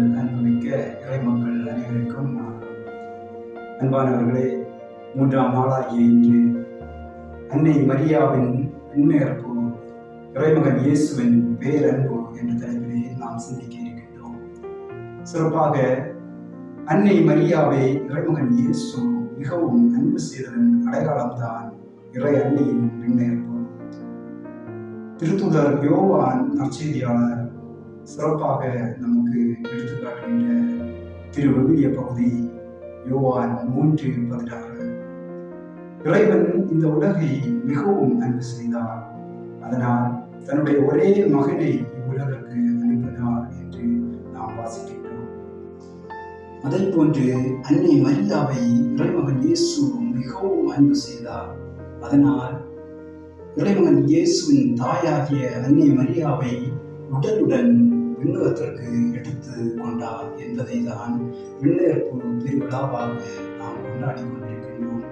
கிறிஸ்துவில் அன்புமிக்க இறைமக்கள் அனைவருக்கும் அன்பானவர்களே, 3ஆம் நாளாகிய இன்று அன்னை மரியாவின் விண்ணேற்பு, இறைமகன் இயேசுவின் பேரன்பு என்ற தலைப்பிலே நாம் சிந்திக்க இருக்கின்றோம். சிறப்பாக அன்னை மரியாவை இறைமகன் இயேசு மிகவும் அன்பு செய்ததன் அடையாளம்தான் இறை அன்னையின் விண்ணேற்பு. திருத்தூதர் யோவான் நற்செய்தியாளர் சிறப்பாக நமக்கு எடுத்துக்காட்டுகின்ற திருவிவிலிய பகுதி யோவான் 3:16. இறைவன் இந்த உலகை மிகவும் அன்பு செய்தார், அதனால் தன்னுடைய ஒரே மகனை இவ்வுலகிற்கு அனுப்பினார் என்று நாம் வாசிக்கின்றோம். அதை போன்று அன்னை மரியாவை இறைமகன் இயேசு மிகவும் அன்பு செய்தார், அதனால் இறைமகன் இயேசுவின் தாயாகிய அன்னை மரியாவை உடனுடன் விண்ணகத்திற்கு எடுத்து கொண்டார் என்பதை தான் விண்ணேற்பு பெருவிழாவாக நாம் கொண்டாடி கொண்டிருக்கின்றோம்.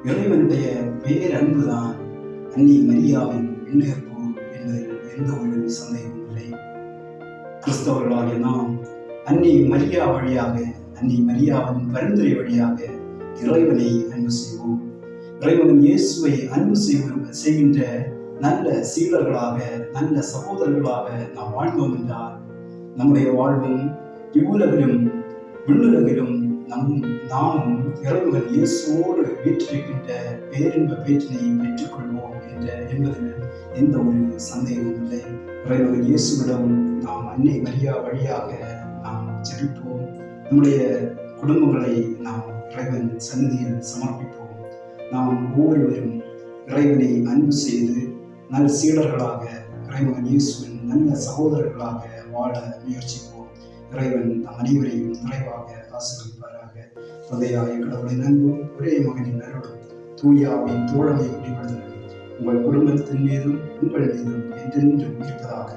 இறைவனுடைய பேரன்புதான் அன்னை மரியாவின் விண்ணேற்பு என்பதில் எந்த ஒரு சந்தேகமும் இல்லை. கிறிஸ்தவர்களாகிய நாம் அன்னை மரியா வழியாக, அன்னை மரியாவின் பரிந்துரை வழியாக இறைவனை அன்பு செய்வோம். இறைவன் இயேசுவை அன்பு செய்கின்ற நல்ல சீடர்களாக, நல்ல சகோதரர்களாக நாம் வாழ்ந்தோம் என்றால் நம்முடைய வாழ்வும் இவ்வுலகிலும் விண்ணுலகிலும் நாமும் இறைவன் இயேசுவோடு வீற்றிருக்கின்ற பேரின்ப பேற்றினை பெற்றுக்கொள்வோம் என்பதில் எந்த ஒரு சந்தேகமும் இல்லை. இறைவன் இயேசுவிடம் நாம் அன்னை மரியா வழியாக நாம் ஜெபிப்போம். நம்முடைய குடும்பங்களை நாம் இறைவன் சந்நிதியில் சமர்ப்பிப்போம். நாம் ஒவ்வொருவரும் இறைவனை அன்பு செய்து நல்ல சீடர்களாக, இறைவன் இயேசுவின் நல்ல சகோதரர்களாக வாழ முயற்சிப்போம். இறைவன் நம் அனைவரையும் நிறைவாக ஆசீர்வதிப்பாராக. தந்தையாய கடவுளின் அன்பும் ஒரே மகனின் அருளும் தூயாவின் தோழமை உங்கள் குடும்பத்தின் மீதும் உங்கள் மீதும் என்றென்றும் இருப்பதாக.